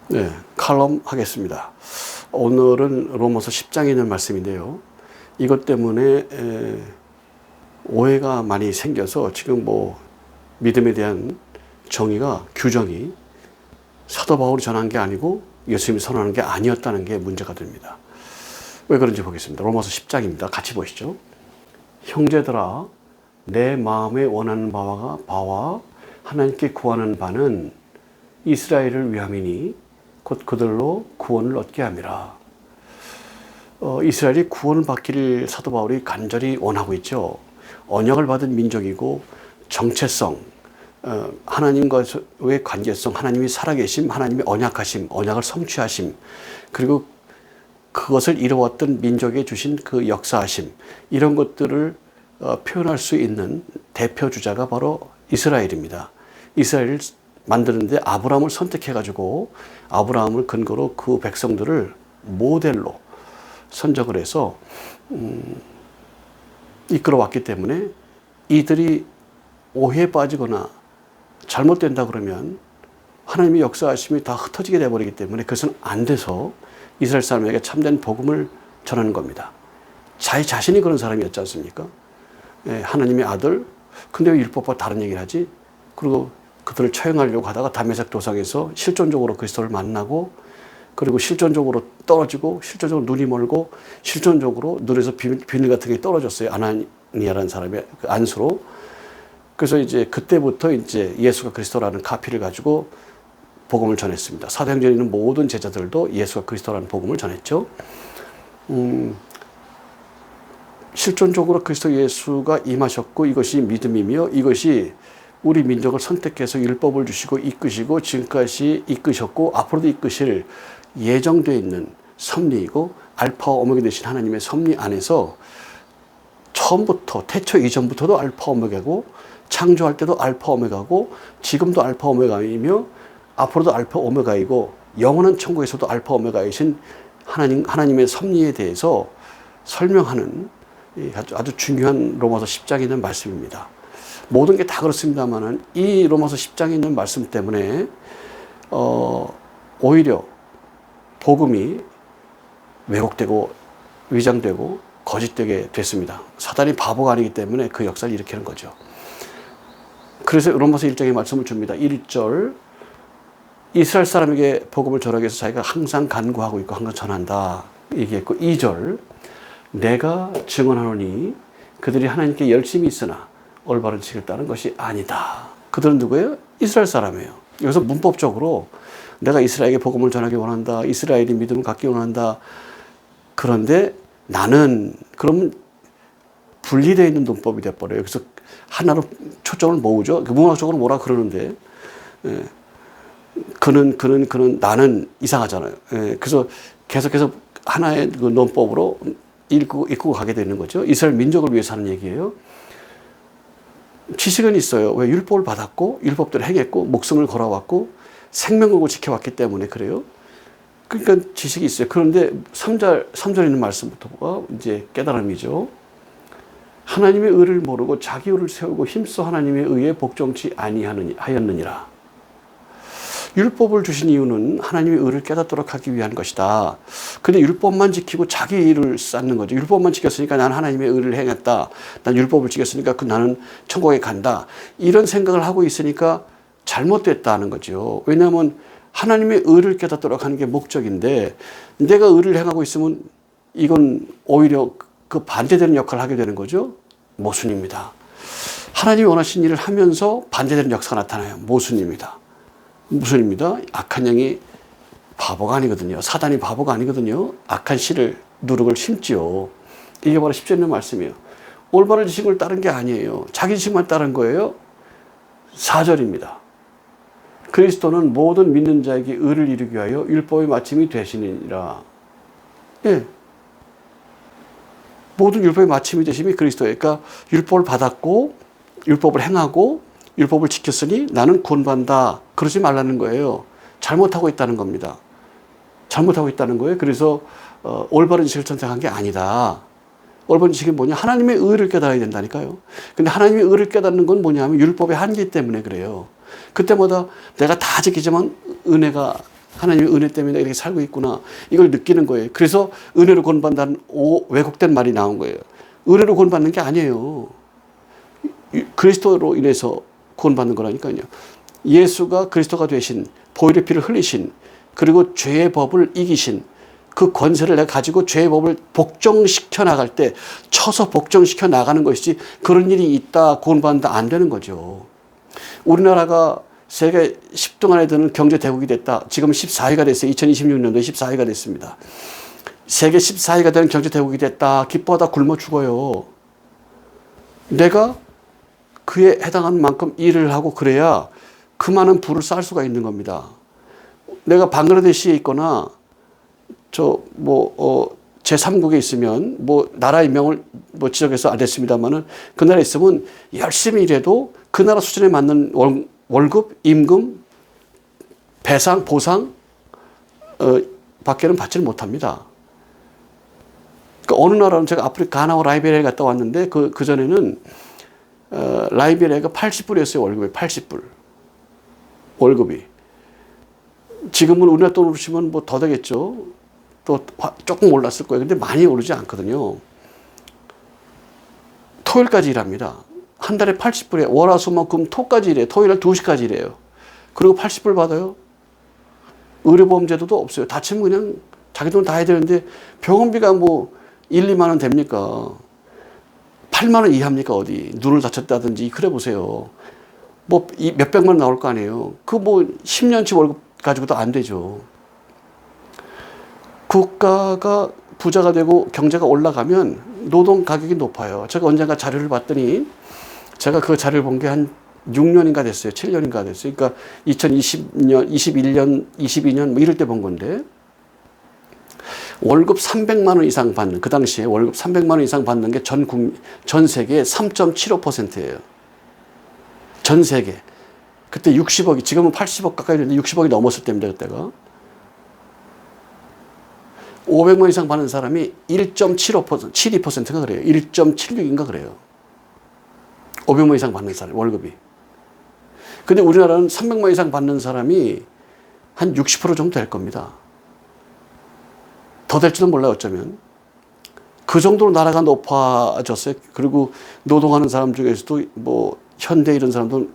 네, 칼럼 하겠습니다. 오늘은 로마서 10장에 있는 말씀인데요. 이것 때문에 오해가 많이 생겨서 지금 믿음에 대한 규정이 사도 바울이 전한 게 아니고 예수님이 선언하는 게 아니었다는 게 문제가 됩니다. 왜 그런지 보겠습니다. 로마서 10장입니다. 같이 보시죠. 형제들아, 내 마음에 원하는 바와 하나님께 구하는 바는 이스라엘을 위함이니 곧 그들로 구원을 얻게 함이라. 이스라엘이 구원을 받기를 사도 바울이 간절히 원하고 있죠. 언약을 받은 민족이고 정체성, 하나님과의 관계성, 하나님이 살아계심, 하나님의 언약하심, 언약을 성취하심, 그리고 그것을 이루었던 민족에 주신 그 역사하심, 이런 것들을 표현할 수 있는 대표 주자가 바로 이스라엘입니다. 이스라엘을 만드는데 아브라함을 선택해가지고 아브라함을 근거로 그 백성들을 모델로 선정을 해서 이끌어왔기 때문에 이들이 오해에 빠지거나 잘못된다 그러면 하나님의 역사하심이 다 흩어지게 돼버리기 때문에 그것은 안 돼서 이스라엘 사람에게 참된 복음을 전하는 겁니다. 자신이 그런 사람이었지 않습니까? 하나님의 아들, 근데 왜 율법과 다른 얘기를 하지? 그리고 그들을 처형하려고 하다가 다메섹 도상에서 실존적으로 그리스도를 만나고, 그리고 실존적으로 떨어지고, 실존적으로 눈이 멀고, 실존적으로 눈에서 비늘 같은 게 떨어졌어요. 아나니아라는 사람의 그 안수로. 그래서 이제 그때부터 이제 예수가 그리스도라는 카피를 가지고 복음을 전했습니다. 사도행전에 있는 모든 제자들도 예수가 그리스도라는 복음을 전했죠. 실존적으로 그리스도 예수가 임하셨고, 이것이 믿음이며 이것이 우리 민족을 선택해서 율법을 주시고 이끄시고 지금까지 이끄셨고 앞으로도 이끄실 예정되어 있는 섭리이고 알파와 오메가 되신 하나님의 섭리 안에서 처음부터 태초 이전부터도 알파 오메가고 창조할 때도 알파 오메가고 지금도 알파 오메가이며 앞으로도 알파 오메가이고 영원한 천국에서도 알파 오메가이신 하나님의 섭리에 대해서 설명하는 아주 중요한 로마서 10장에 있는 말씀입니다. 모든 게 다 그렇습니다만은 이 로마서 10장에 있는 말씀 때문에 오히려 복음이 왜곡되고 위장되고 거짓되게 됐습니다. 사단이 바보가 아니기 때문에 그 역사를 일으키는 거죠. 그래서 로마서 1장의 말씀을 줍니다. 1절, 이스라엘 사람에게 복음을 전하기 위해서 자기가 항상 간구하고 있고 항상 전한다 얘기했고, 2절, 내가 증언하노니 그들이 하나님께 열심히 있으나 올바른 지식을 따른 것이 아니다. 그들은 누구예요? 이스라엘 사람이에요. 여기서 문법적으로 내가 이스라엘에게 복음을 전하기 원한다. 이스라엘이 믿음을 갖기 원한다. 그런데 나는, 그러면 분리되어 있는 논법이 돼버려요. 그래서 하나로 초점을 모으죠. 문학적으로 뭐라 그러는데, 그는, 나는 이상하잖아요. 그래서 계속해서 하나의 그 논법으로 읽고 가게 되는 거죠. 이스라엘 민족을 위해서 하는 얘기예요. 지식은 있어요. 왜? 율법을 받았고 율법대로 행했고 목숨을 걸어왔고 생명을 지켜왔기 때문에 그래요. 그러니까 지식이 있어요. 그런데 3절에 있는 말씀부터가 이제 깨달음이죠. 하나님의 의를 모르고 자기 의를 세우고 힘써 하나님의 의에 복종치 아니하였느니라. 율법을 주신 이유는 하나님의 의를 깨닫도록 하기 위한 것이다. 근데 율법만 지키고 자기 의를 쌓는 거죠. 율법만 지켰으니까 나는 하나님의 의를 행했다. 난 율법을 지켰으니까 나는 천국에 간다. 이런 생각을 하고 있으니까 잘못됐다는 거죠. 왜냐하면 하나님의 의를 깨닫도록 하는 게 목적인데 내가 의를 행하고 있으면 이건 오히려 그 반대되는 역할을 하게 되는 거죠. 모순입니다. 하나님이 원하신 일을 하면서 반대되는 역사가 나타나요. 모순입니다. 무슨입니다. 악한 영이 바보가 아니거든요. 사단이 바보가 아니거든요. 악한 씨를 누룩을 심지요. 이게 바로 10절에 있는 말씀이에요. 올바른 지식을 따른 게 아니에요. 자기 지식만 따른 거예요. 4절입니다. 그리스도는 모든 믿는 자에게 의를 이루기 위하여 율법의 마침이 되시니라. 예. 모든 율법의 마침이 되심이 그리스도예요. 그러니까 율법을 받았고 율법을 행하고 율법을 지켰으니 나는 구원받는다. 그러지 말라는 거예요. 잘못하고 있다는 겁니다. 잘못하고 있다는 거예요. 그래서 올바른 지식을 선택한 게 아니다. 올바른 지식이 뭐냐? 하나님의 의를 깨달아야 된다니까요. 근데 하나님의 의를 깨닫는 건 뭐냐면 율법의 한계 때문에 그래요. 그때마다 내가 다 지키지만 은혜가 하나님의 은혜 때문에 이렇게 살고 있구나. 이걸 느끼는 거예요. 그래서 은혜로 구원받는다는 왜곡된 말이 나온 거예요. 은혜로 구원받는 게 아니에요. 그리스도로 인해서 구원받는 거라니까요. 예수가 그리스도가 되신, 보혈의 피를 흘리신, 그리고 죄의 법을 이기신 그 권세를 내가 가지고 죄의 법을 복종시켜 나갈 때 쳐서 복종시켜 나가는 것이지, 그런 일이 있다 구원받는다 안 되는 거죠. 우리나라가 세계 10등 안에 드는 경제 대국이 됐다. 지금 14위가 됐어요. 2026년도에 14위가 됐습니다. 세계 14위가 되는 경제 대국이 됐다. 기뻐하다 굶어 죽어요. 내가 그에 해당하는 만큼 일을 하고 그래야 그 많은 부를 쌓을 수가 있는 겁니다. 내가 방글라데시에 있거나 제3국에 있으면 나라의 명을 지적해서 안 됐습니다만은 그 나라에 있으면 열심히 일해도 그 나라 수준에 맞는 월급, 임금, 배상, 보상 밖에는 받지를 못합니다. 그러니까 어느 나라는 제가 아프리카 가나와 라이베리아에 갔다 왔는데 그 전에는 라이베리아가 80불이었어요. 월급이 80불. 월급이. 지금은 우리나라 돈으로 치면 더 되겠죠. 또 조금 올랐을 거예요. 근데 많이 오르지 않거든요. 토요일까지 일합니다. 한 달에 80불에 월화수목금 토까지 일해요. 토요일 2시까지 일해요. 그리고 80불 받아요. 의료보험제도도 없어요. 다치면 그냥 자기 돈 다 해야 되는데 병원비가 1, 2만 원 됩니까? 8만 원 이하입니까? 어디 눈을 다쳤다든지. 그래 보세요. 몇백만 원 나올 거 아니에요. 10년치 월급 가지고도 안 되죠. 국가가 부자가 되고 경제가 올라가면 노동 가격이 높아요. 제가 언젠가 자료를 봤더니 제가 그 자료를 본 게 한 6년인가 됐어요. 7년인가 됐어요. 그러니까 2020년, 21년, 22년 이럴 때 본 건데 월급 300만 원 이상 받는, 그 당시에 월급 300만 원 이상 받는 게 전 세계의 3.75%예요. 전 세계. 그때 60억이, 지금은 80억 가까이 되는데 60억이 넘었을 때입니다. 그때가. 500만 이상 받는 사람이 1.75%, 72%가 그래요. 1.76인가 그래요. 500만 이상 받는 사람, 월급이. 근데 우리나라는 300만 이상 받는 사람이 한 60% 정도 될 겁니다. 더 될지도 몰라요, 어쩌면. 그 정도로 나라가 높아졌어요. 그리고 노동하는 사람 중에서도 현대 이런 사람들은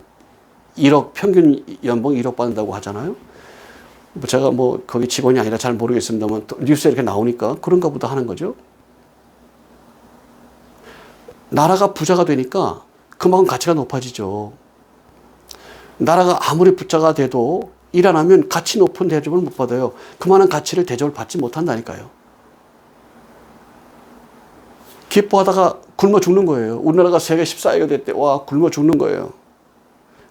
1억, 평균 연봉 1억 받는다고 하잖아요. 제가 거기 직원이 아니라 잘 모르겠습니다만 뉴스에 이렇게 나오니까 그런가 보다 하는 거죠. 나라가 부자가 되니까 그만큼 가치가 높아지죠. 나라가 아무리 부자가 돼도 일 안 하면 가치 높은 대접을 못 받아요. 그만한 가치를 대접을 받지 못한다니까요. 기뻐하다가 굶어 죽는 거예요. 우리나라가 세계 14위가 됐대. 와, 굶어 죽는 거예요.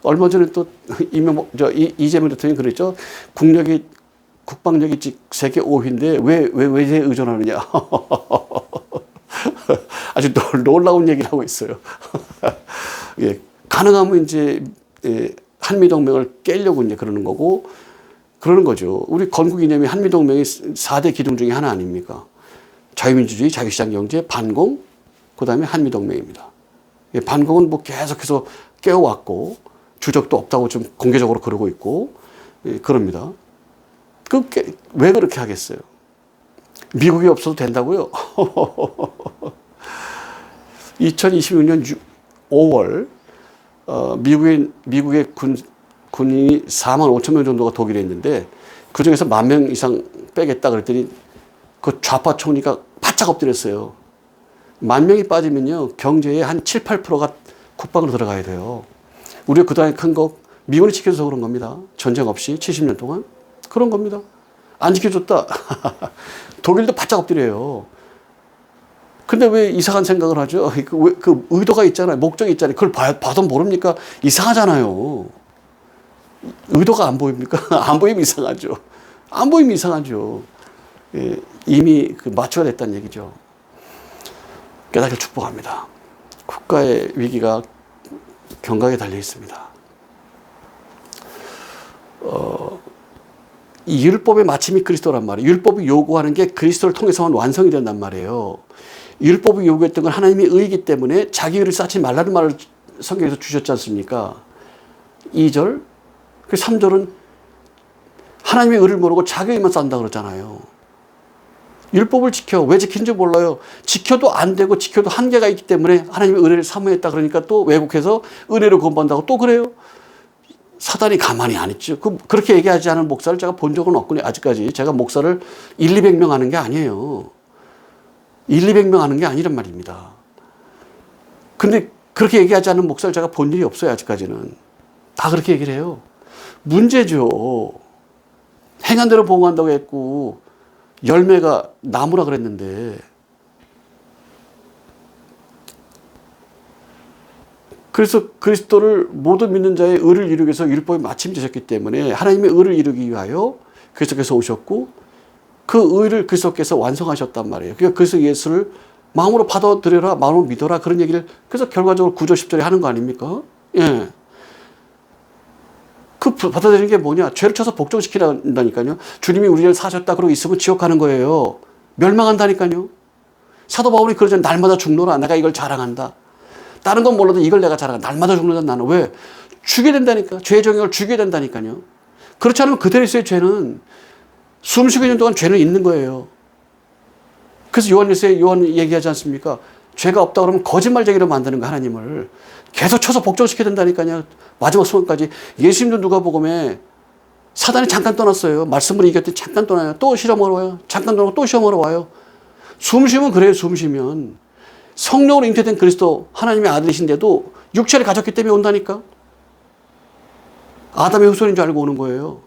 얼마 전에 또 이재명 대통령이 그랬죠. 국방력이 세계 5위인데 왜 의존하느냐. 아주 놀라운 얘기를 하고 있어요. 예, 가능하면 이제 한미동맹을 깨려고 이제 그러는 거고, 그러는 거죠. 우리 건국 이념이 한미동맹의 4대 기둥 중에 하나 아닙니까? 자유민주주의, 자유시장 경제, 반공, 그 다음에 한미동맹입니다. 예, 반공은 계속해서 깨워왔고, 주적도 없다고 좀 공개적으로 그러고 있고, 예, 그럽니다. 왜 그렇게 하겠어요? 미국이 없어도 된다고요? 2026년 5월 미국의 군인이 4만 5천 명 정도가 독일에 있는데 그중에서 1만 명 이상 빼겠다 그랬더니 그 좌파 총리가 바짝 엎드렸어요. 1만 명이 빠지면요 경제의 한 7, 8%가 국방으로 들어가야 돼요. 우리가 그동안 큰 거 미군이 지켜줘서 그런 겁니다. 전쟁 없이 70년 동안 그런 겁니다. 안 지켜줬다. 독일도 바짝 엎드려요. 근데 왜 이상한 생각을 하죠? 그 의도가 있잖아요. 목적이 있잖아요. 그걸 봐도 모릅니까? 이상하잖아요. 의도가 안 보입니까? 안 보이면 이상하죠. 안 보이면 이상하죠. 예, 이미 마초가 됐다는 얘기죠. 깨닫기를 축복합니다. 국가의 위기가 경각에 달려 있습니다. 이 율법의 마침이 그리스도란 말이에요. 율법이 요구하는 게 그리스도를 통해서만 완성이 된단 말이에요. 율법이 요구했던 건 하나님의 의이기 때문에 자기 의를 쌓지 말라는 말을 성경에서 주셨지 않습니까? 2절, 3절은 하나님의 의를 모르고 자기 의만 싼다 그러잖아요. 율법을 지켜. 왜 지킨지 몰라요. 지켜도 안 되고 지켜도 한계가 있기 때문에 하나님의 은혜를 사모했다 그러니까 또 왜곡해서 은혜를 구원받는다고 또 그래요. 사단이 가만히 안 있죠. 그렇게 얘기하지 않은 목사를 제가 본 적은 없군요. 아직까지. 제가 목사를 200명 하는 게 아니에요. 200명 하는 게 아니란 말입니다. 근데 그렇게 얘기하지 않은 목사를 제가 본 일이 없어요. 아직까지는. 다 그렇게 얘기를 해요. 문제죠. 행한 대로 보응한다고 했고 열매가 나무라 그랬는데 그래서 그리스도를 모든 믿는 자의 의를 이루기 위해서 율법이 마침되셨기 때문에 하나님의 의를 이루기 위하여 그리스도께서 오셨고 그 의를 그리스도께서 완성하셨단 말이에요. 그러니까 그래서 예수를 마음으로 받아들여라, 마음으로 믿어라 그런 얘기를 그래서 결과적으로 9절 10절에 하는 거 아닙니까? 예. 그 받아들이는 게 뭐냐? 죄를 쳐서 복종시키란다니까요. 주님이 우리를 사셨다 그러고 있으면 지옥 가는 거예요. 멸망한다니까요. 사도 바울이 그러잖아요. 날마다 죽노라. 내가 이걸 자랑한다. 다른 건 몰라도 이걸 내가 자랑한다. 날마다 죽는다 나는. 왜? 죽게 된다니까. 죄의 정욕을 죽게 된다니까요. 그렇지 않으면 그대로 있어요. 죄는. 숨쉬고 있는 동안 죄는 있는 거예요. 그래서 요한일서에 요한 얘기하지 않습니까? 죄가 없다 그러면 거짓말쟁이로 만드는 거 하나님을. 계속 쳐서 복종시켜야 된다니까요. 마지막 순간까지. 예수님도 누가복음에 사단이 잠깐 떠났어요. 말씀을 이겼더니 잠깐 떠나요. 또 시험하러 와요. 잠깐 떠나고 또 시험하러 와요. 숨 쉬면 그래요. 숨 쉬면. 성령으로 잉태된 그리스도 하나님의 아들이신데도 육체를 가졌기 때문에 온다니까. 아담의 후손인 줄 알고 오는 거예요.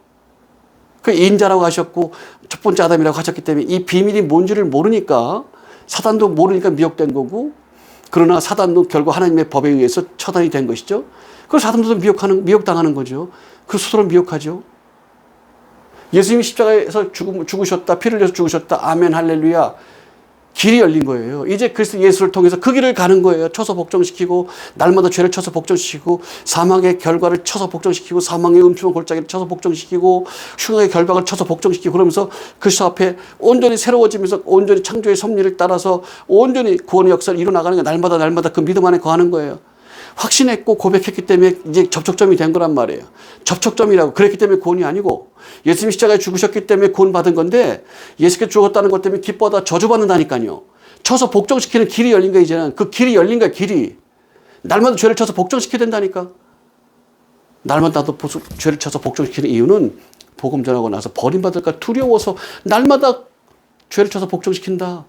그 인자라고 하셨고 첫 번째 아담이라고 하셨기 때문에 이 비밀이 뭔지를 모르니까 사단도 모르니까 미혹된 거고 그러나 사단도 결국 하나님의 법에 의해서 처단이 된 것이죠. 그래서 사단도 미혹당하는 거죠. 그래서 스스로 미혹하죠. 예수님이 십자가에서 죽으셨다. 피를 흘려서 죽으셨다. 아멘 할렐루야. 길이 열린 거예요. 이제 그리스도 예수를 통해서 그 길을 가는 거예요. 쳐서 복종시키고 날마다 죄를 쳐서 복종시키고 사망의 결과를 쳐서 복종시키고 사망의 음침한 골짜기를 쳐서 복종시키고 흉악의 결박을 쳐서 복종시키고 그러면서 그리스도 앞에 온전히 새로워지면서 온전히 창조의 섭리를 따라서 온전히 구원의 역사를 이뤄나가는 게 날마다 그 믿음 안에 거하는 거예요. 확신했고 고백했기 때문에 이제 접촉점이 된 거란 말이에요. 접촉점이라고. 그랬기 때문에 구원이 아니고 예수님이 십자가에 죽으셨기 때문에 구원받은 건데 예수께서 죽었다는 것 때문에 기뻐하다 저주받는다니까요. 쳐서 복종시키는 길이 열린 거야 이제는. 그 길이 열린 거야 길이. 날마다 죄를 쳐서 복종시켜야 된다니까. 날마다 죄를 쳐서 복종시키는 이유는 복음 전하고 나서 버림받을까 두려워서 날마다 죄를 쳐서 복종시킨다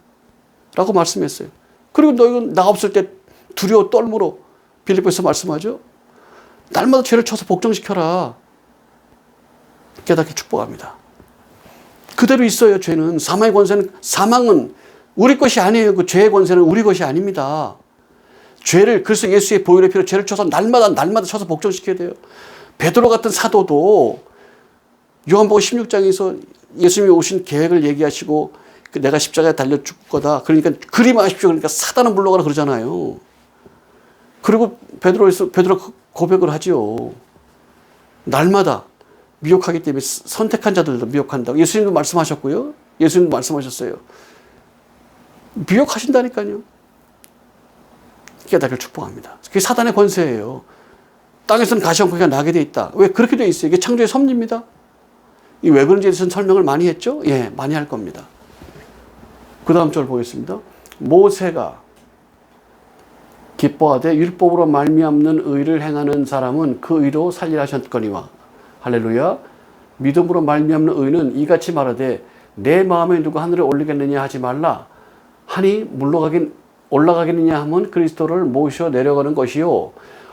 라고 말씀했어요. 그리고 너희는 나 없을 때 두려워 떨므로 빌립보에서 말씀하죠. 날마다 죄를 쳐서 복종시켜라. 깨닫게 축복합니다. 그대로 있어요. 죄는. 사망의 권세는 사망은 우리 것이 아니에요. 그 죄의 권세는 우리 것이 아닙니다. 죄를 그래서 예수의 보혈의 피로 죄를 쳐서 날마다 쳐서 복종시켜야 돼요. 베드로 같은 사도도 요한복음 16장에서 예수님이 오신 계획을 얘기하시고 내가 십자가에 달려 죽을 거다. 그러니까 그리 마십시오. 그러니까 사단은 물러가라 그러잖아요. 그리고 베드로 고백을 하죠. 날마다 미혹하기 때문에 선택한 자들도 미혹한다고. 예수님도 말씀하셨고요. 예수님도 말씀하셨어요. 미혹하신다니까요. 깨닫기를 축복합니다. 그게 사단의 권세예요. 땅에서는 가시형통이 나게 돼 있다. 왜 그렇게 돼 있어요? 이게 창조의 섭리입니다. 이 왜 그런지에 대해서는 설명을 많이 했죠? 예, 많이 할 겁니다. 그 다음 절 보겠습니다. 모세가 기뻐하되 율법으로 말미암는 의를 행하는 사람은 그 의로 살리라 하셨거니와. 할렐루야. 믿음으로 말미암는 의는 이같이 말하되 내 마음에 누가 하늘에 올리겠느냐 하지 말라 하니 올라가겠느냐 하면 그리스도를 모셔 내려가는 것이요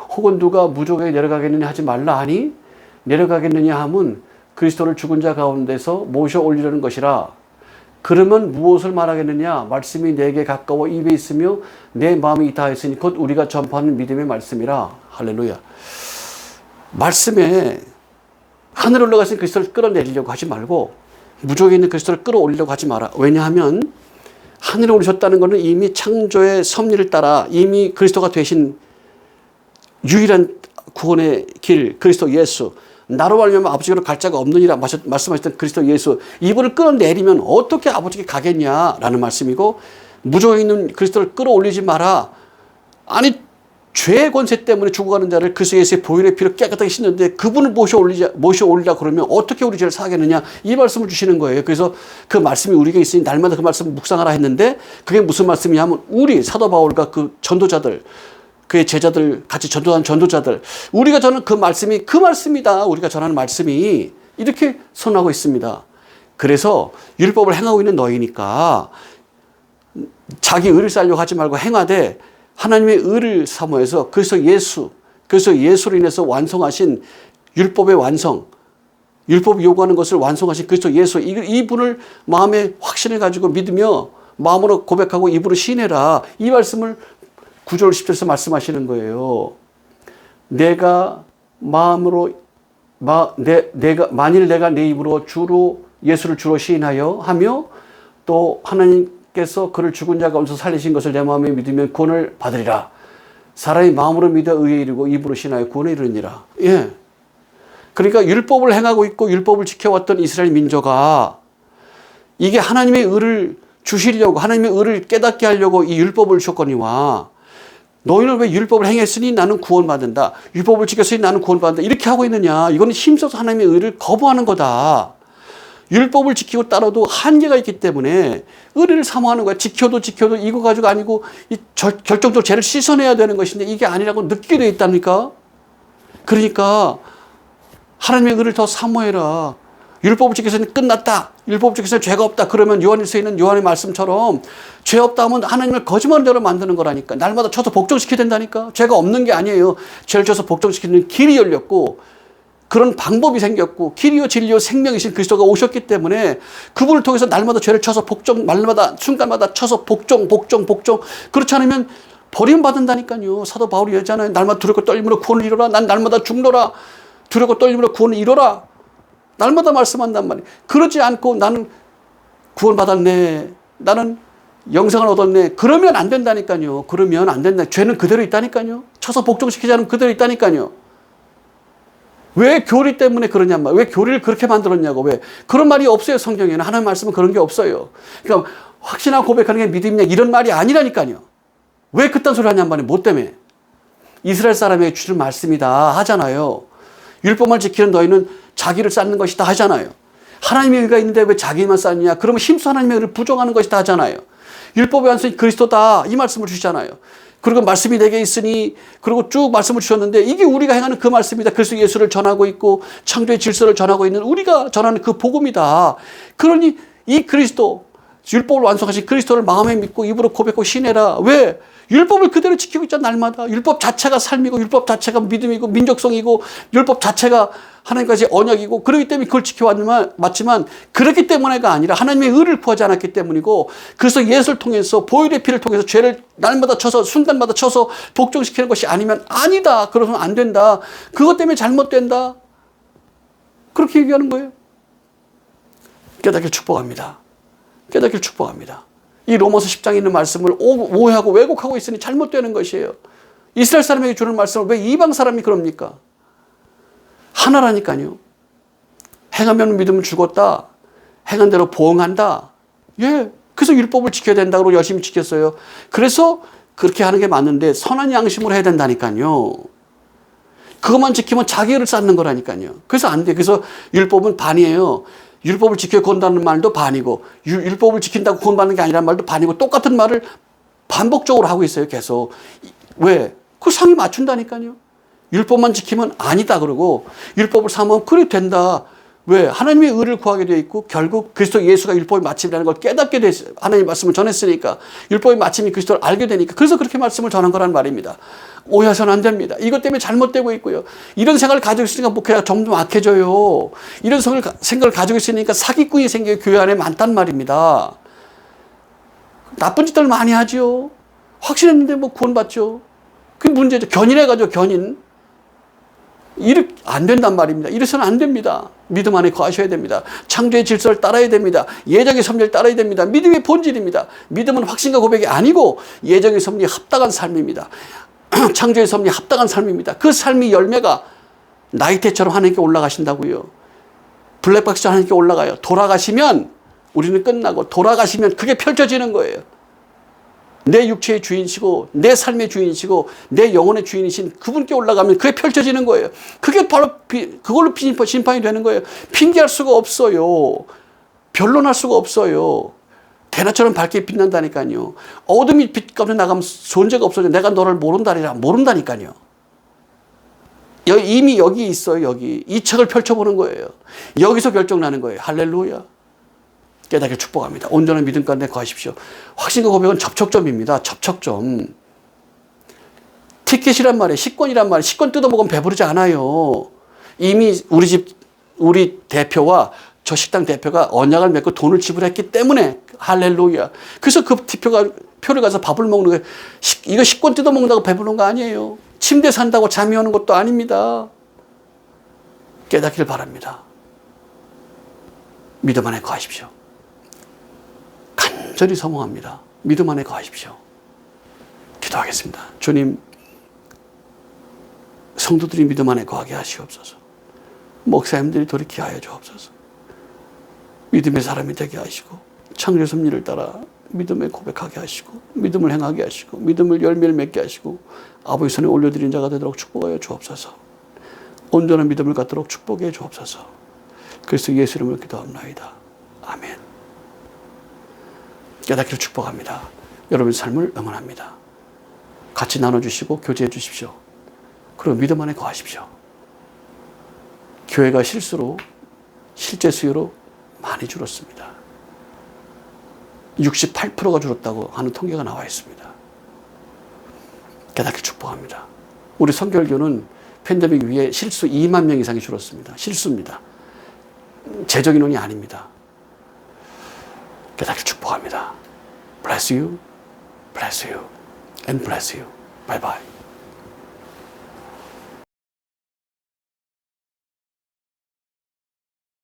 혹은 누가 무조건에 내려가겠느냐 하지 말라 하니 내려가겠느냐 하면 그리스도를 죽은 자 가운데서 모셔 올리려는 것이라. 그러면 무엇을 말하겠느냐? 말씀이 내게 가까워 입에 있으며 내 마음이 다했으니 곧 우리가 전파하는 믿음의 말씀이라. 할렐루야. 말씀에 하늘에 올라가신 그리스도를 끌어내리려고 하지 말고 무조건에 있는 그리스도를 끌어올리려고 하지 마라. 왜냐하면 하늘에 오르셨다는 것은 이미 창조의 섭리를 따라 이미 그리스도가 되신 유일한 구원의 길 그리스도 예수, 나로 말미암아 아버지께로 갈 자가 없느니라 말씀하셨던 그리스도 예수, 이분을 끌어내리면 어떻게 아버지께 가겠냐라는 말씀이고, 무조건에 있는 그리스도를 끌어올리지 마라. 아니 죄의 권세 때문에 죽어가는 자를 그리스도 예수의 보혈의 피로 깨끗하게 씻는데 그분을 모셔올리라 그러면 어떻게 우리 죄를 사하겠느냐, 이 말씀을 주시는 거예요. 그래서 그 말씀이 우리가 있으니 날마다 그 말씀을 묵상하라 했는데, 그게 무슨 말씀이냐면 우리 사도 바울과 그 전도자들, 그의 제자들, 같이 전도한 전도자들, 우리가 전하는 그 말씀이 그 말씀이다. 우리가 전하는 말씀이 이렇게 선언하고 있습니다. 그래서 율법을 행하고 있는 너희니까 자기 의를 쌓으려고 하지 말고 행하되 하나님의 의를 사모해서 그래서 예수로 인해서 완성하신 율법의 완성, 율법이 요구하는 것을 완성하신 그리스도 예수, 이분을 마음에 확신을 가지고 믿으며 마음으로 고백하고 입으로 시인해라. 이 말씀을 9절 10절에서 말씀하시는 거예요. 내가 마음으로 만일 내가 내 입으로 예수를 주로 시인하여 하며 또 하나님께서 그를 죽은 자 가운데서 살리신 것을 내 마음에 믿으면 구원을 받으리라. 사람이 마음으로 믿어 의에 이르고 입으로 시인하여 구원에 이르니라. 예. 그러니까 율법을 행하고 있고 율법을 지켜왔던 이스라엘 민족아, 이게 하나님의 의를 주시려고, 하나님의 의를 깨닫게 하려고 이 율법을 주셨거니와 너희는 왜 율법을 행했으니 나는 구원받는다, 율법을 지켰으니 나는 구원받는다, 이렇게 하고 있느냐. 이거는 힘써서 하나님의 의를 거부하는 거다. 율법을 지키고 따라도 한계가 있기 때문에 의를 사모하는 거야. 지켜도 이거 가지고 아니고 결정적으로 죄를 씻어내야 되는 것인데 이게 아니라고 느끼게 되어 있답니까? 그러니까 하나님의 의를 더 사모해라. 율법을 지켜서는 끝났다, 율법을 지켜서는 죄가 없다, 그러면 요한일서에 있는 요한의 말씀처럼 죄 없다 하면 하나님을 거짓말대로 만드는 거라니까. 날마다 쳐서 복종시켜야 된다니까. 죄가 없는 게 아니에요. 죄를 쳐서 복종시키는 길이 열렸고 그런 방법이 생겼고 길이요 진리요 생명이신 그리스도가 오셨기 때문에 그분을 통해서 날마다 죄를 쳐서 날마다 순간마다 쳐서 복종. 그렇지 않으면 버림받는다니까요. 사도 바울이 얘기하잖아요. 날마다 두렵고 떨림으로 구원을 이뤄라. 난 날마다 죽노라. 두렵고 떨림으로 구원을 이뤄라. 날마다 말씀한단 말이에요. 그러지 않고 나는 구원받았네, 나는 영생을 얻었네, 그러면 안 된다니까요. 그러면 안 된다. 죄는 그대로 있다니까요. 쳐서 복종시키지 않으면 그대로 있다니까요. 왜 교리 때문에 그러냔 말이에요. 왜 교리를 그렇게 만들었냐고. 왜 그런 말이 없어요. 성경에는 하나님 말씀은 그런 게 없어요. 그러니까 확신하고 고백하는 게 믿음이냐 이런 말이 아니라니까요. 왜 그딴 소리 하냔 말이에요. 뭐 때문에? 이스라엘 사람에게 주신 말씀이다 하잖아요. 율법만 지키는 너희는 자기를 쌓는 것이다 하잖아요. 하나님의 의가 있는데 왜 자기만 쌓느냐? 그러면 힘써 하나님의 의를 부정하는 것이다 하잖아요. 율법의 완성이 그리스도다, 이 말씀을 주시잖아요. 그리고 말씀이 내게 있으니, 그리고 쭉 말씀을 주셨는데 이게 우리가 행하는 그 말씀이다. 그리스도 예수를 전하고 있고 창조의 질서를 전하고 있는 우리가 전하는 그 복음이다. 그러니 이 그리스도, 율법을 완성하신 그리스도를 마음에 믿고 입으로 고백하고 신해라. 왜? 율법을 그대로 지키고 있잖아. 날마다 율법 자체가 삶이고 율법 자체가 믿음이고 민족성이고 율법 자체가 하나님까지 언약이고 그렇기 때문에 그걸 지켜왔지만 그렇기 때문에가 아니라 하나님의 의를 구하지 않았기 때문이고, 그래서 예수를 통해서 보혈의 피를 통해서 죄를 날마다 쳐서 순간마다 쳐서 복종시키는 것이 아니면 아니다. 그러서는 안 된다. 그것 때문에 잘못된다. 그렇게 얘기하는 거예요. 깨닫기를 축복합니다. 깨닫기를 축복합니다. 이 로마서 10장에 있는 말씀을 오해하고 왜곡하고 있으니 잘못되는 것이에요. 이스라엘 사람에게 주는 말씀을 왜 이방 사람이 그럽니까? 하나라니까요. 행하면 믿으면 죽었다. 행한 대로 보응한다. 예. 그래서 율법을 지켜야 된다고 열심히 지켰어요. 그래서 그렇게 하는 게 맞는데 선한 양심으로 해야 된다니까요. 그것만 지키면 자기를 쌓는 거라니까요. 그래서 안 돼. 그래서 율법은 반이에요. 율법을 지켜 구원받는 말도 반이고 율법을 지킨다고 구원받는 게 아니란 말도 반이고 똑같은 말을 반복적으로 하고 있어요. 계속. 왜? 그 상이 맞춘다니까요. 율법만 지키면 아니다 그러고 율법을 삼으면 그래 된다. 왜? 하나님의 의를 구하게 되어 있고 결국 그리스도 예수가 율법의 마침이라는 걸 깨닫게 됐어요. 하나님 말씀을 전했으니까 율법의 마침이 그리스도를 알게 되니까 그래서 그렇게 말씀을 전한 거란 말입니다. 오해하서는 안 됩니다. 이것 때문에 잘못되고 있고요. 이런 생각을 가지고 있으니까 목회가 점점 악해져요. 이런 생각을 가지고 있으니까 사기꾼이 생겨 교회 안에 많단 말입니다. 나쁜 짓들 많이 하죠. 확신했는데 뭐 구원받죠. 그게 문제죠. 견인해가지고 견인. 이렇게 안 된단 말입니다. 이래서는 안 됩니다. 믿음 안에 거하셔야 됩니다. 창조의 질서를 따라야 됩니다. 예정의 섭리를 따라야 됩니다. 믿음의 본질입니다. 믿음은 확신과 고백이 아니고 예정의 섭리에 합당한 삶입니다. 창조의 섭리에 합당한 삶입니다. 그 삶의 열매가 나이테처럼 하나님께 올라가신다고요. 블랙박스처럼 하나님께 올라가요. 돌아가시면 우리는 끝나고 돌아가시면 그게 펼쳐지는 거예요. 내 육체의 주인이시고 내 삶의 주인이시고 내 영혼의 주인이신 그분께 올라가면 그게 펼쳐지는 거예요. 그게 바로 그걸로 심판이 되는 거예요. 핑계할 수가 없어요. 변론할 수가 없어요. 대낮처럼 밝게 빛난다니까요. 어둠이 빛 가운데 나가면 존재가 없어져. 내가 너를 모른다니까요. 이미 여기 있어요. 여기 이 책을 펼쳐보는 거예요. 여기서 결정나는 거예요. 할렐루야. 깨닫게 축복합니다. 온전한 믿음 가운데 거하십시오. 확신과 고백은 접촉점입니다. 접촉점. 티켓이란 말이에요. 식권이란 말이에요. 식권 뜯어먹으면 배부르지 않아요. 이미 우리 대표와 저 식당 대표가 언약을 맺고 돈을 지불했기 때문에 할렐루야. 그래서 그 표를 가서 밥을 먹는 거예요. 이거 식권 뜯어먹는다고 배부른 거 아니에요. 침대 산다고 잠이 오는 것도 아닙니다. 깨닫기를 바랍니다. 믿음 안에 거하십시오. 간절히 소망합니다. 믿음 안에 거하십시오. 기도하겠습니다. 주님, 성도들이 믿음 안에 거하게 하시옵소서. 목사님들이 돌이키하여 주옵소서. 믿음의 사람이 되게 하시고 창조 섭리를 따라 믿음에 고백하게 하시고 믿음을 행하게 하시고 믿음을 열매를 맺게 하시고 아버지 손에 올려드린 자가 되도록 축복하여 주옵소서. 온전한 믿음을 갖도록 축복해 주옵소서. 그리스도 예수 이름으로 기도합나이다. 아멘. 깨닫기를 축복합니다. 여러분의 삶을 응원합니다. 같이 나눠주시고 교제해 주십시오. 그리고 믿음 안에 거하십시오. 교회가 실제 수요로 많이 줄었습니다. 68%가 줄었다고 하는 통계가 나와 있습니다. 깨닫기 축복합니다. 우리 성결교는 팬데믹 위에 실수 2만 명 이상이 줄었습니다. 실수입니다. 재정 인원이 아닙니다. 깨닫기 축복합니다. Bless you, bless you, and bless you. Bye bye.